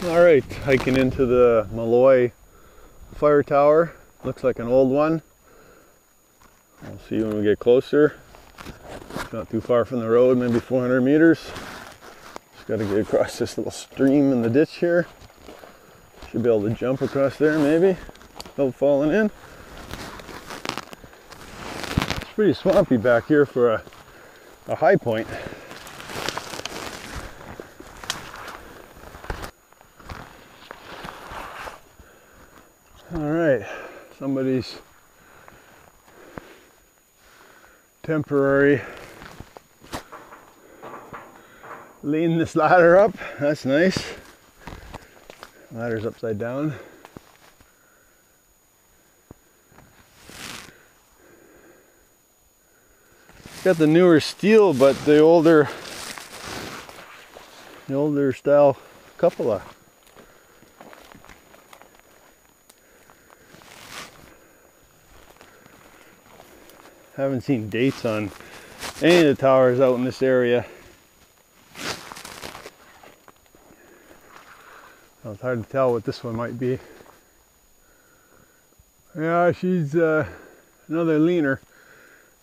All right, hiking into the Mulloy Fire Tower. Looks like an old one. We'll see when we get closer. It's not too far from the road, maybe 400 meters. Just got to get across this little stream in the ditch here. Should be able to jump across there maybe, without falling in. It's pretty swampy back here for a high point. All right, somebody's temporary lean this ladder up. That's nice. Ladder's upside down. Got the newer steel, but the older style cupola. Haven't seen dates on any of the towers out in this area. So it's hard to tell what this one might be. Yeah, she's another leaner.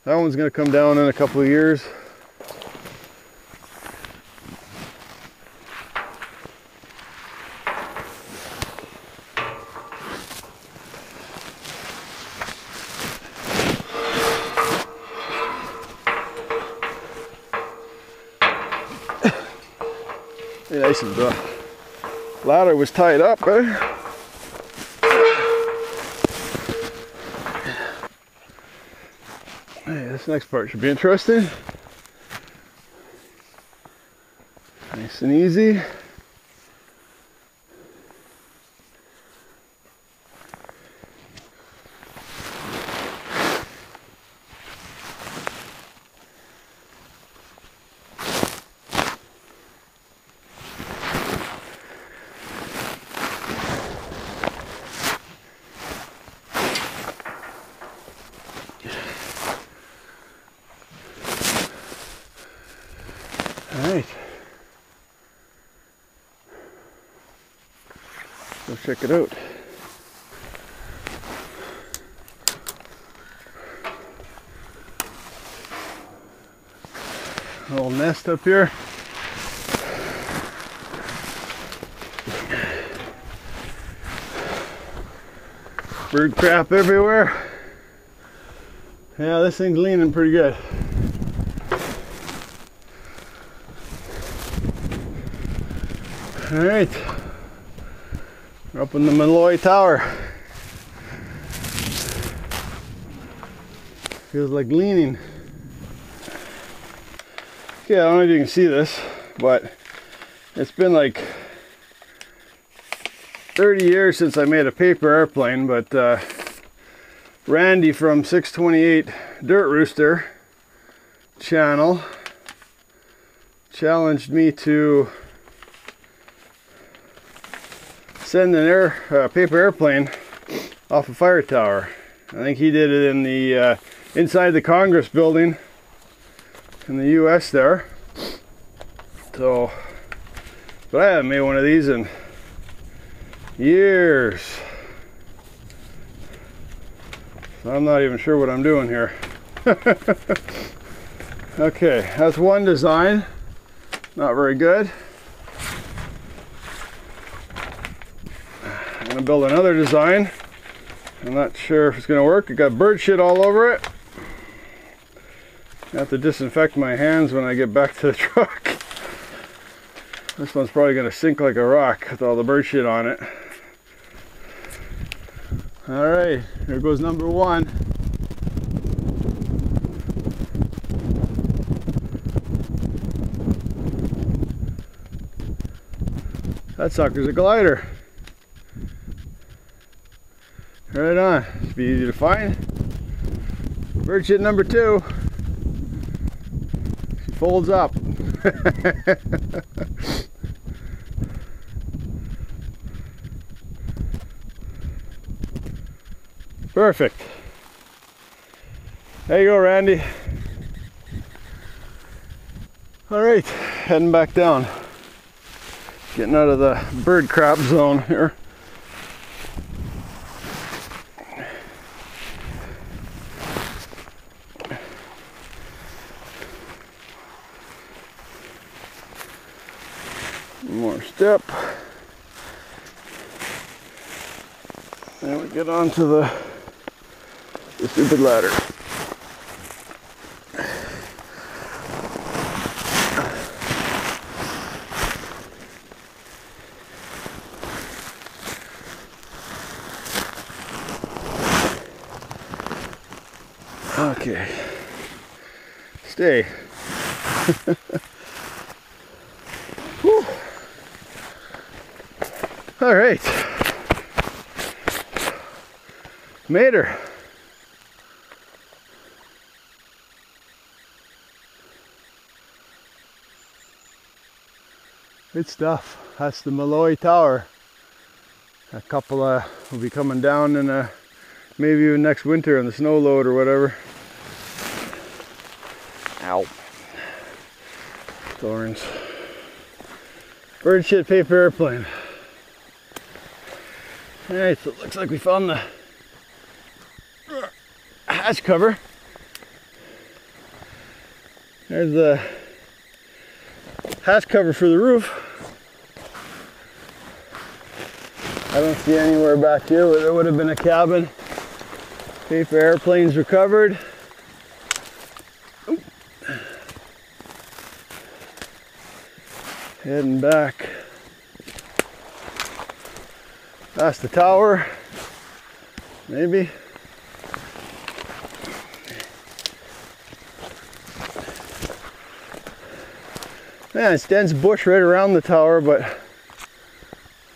That one's going to come down in a couple of years. Nice, and the ladder was tied up, eh? Hey, this next part should be interesting. Nice and easy. Alright, go check it out. A little nest up here. Bird crap everywhere. Yeah, this thing's leaning pretty good. Alright, we're up in the Mulloy Tower. Feels like leaning. Okay, I don't know if you can see this, but it's been like 30 years since I made a paper airplane, but Randy from 628 Dirt Rooster channel challenged me to send an paper airplane off a fire tower. I think he did it in the inside the Congress building in the US there. So, but I haven't made one of these in years. So I'm not even sure what I'm doing here. Okay, that's one design. Not very good. I'm gonna build another design. I'm not sure if it's gonna work. It got bird shit all over it. I have to disinfect my hands when I get back to the truck. This one's probably gonna sink like a rock with all the bird shit on it. All right, here goes number one. That sucker's a glider. Right on. Should be easy to find. Bird shit number two. She folds up. Perfect. There you go, Randy. All right, heading back down. Getting out of the bird crap zone here. One more step. And we get onto the stupid ladder. Okay, stay. Whew. All right, made her. Good stuff. That's the Mulloy Tower. A Cupola will be coming down in maybe even next winter on the snow load or whatever. Ow. Thorns. Bird shit paper airplane. Alright, so it looks like we found the hatch cover. There's the hatch cover for the roof. I don't see anywhere back here where there would have been a cabin. Paper airplanes recovered. Oop. Heading back past the tower, maybe. Man, it's dense bush right around the tower, but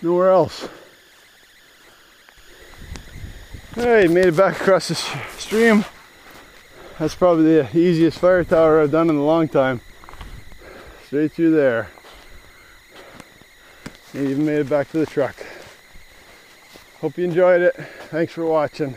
nowhere else. Alright, made it back across the stream. That's probably the easiest fire tower I've done in a long time. Straight through there. And even made it back to the truck. Hope you enjoyed it. Thanks for watching.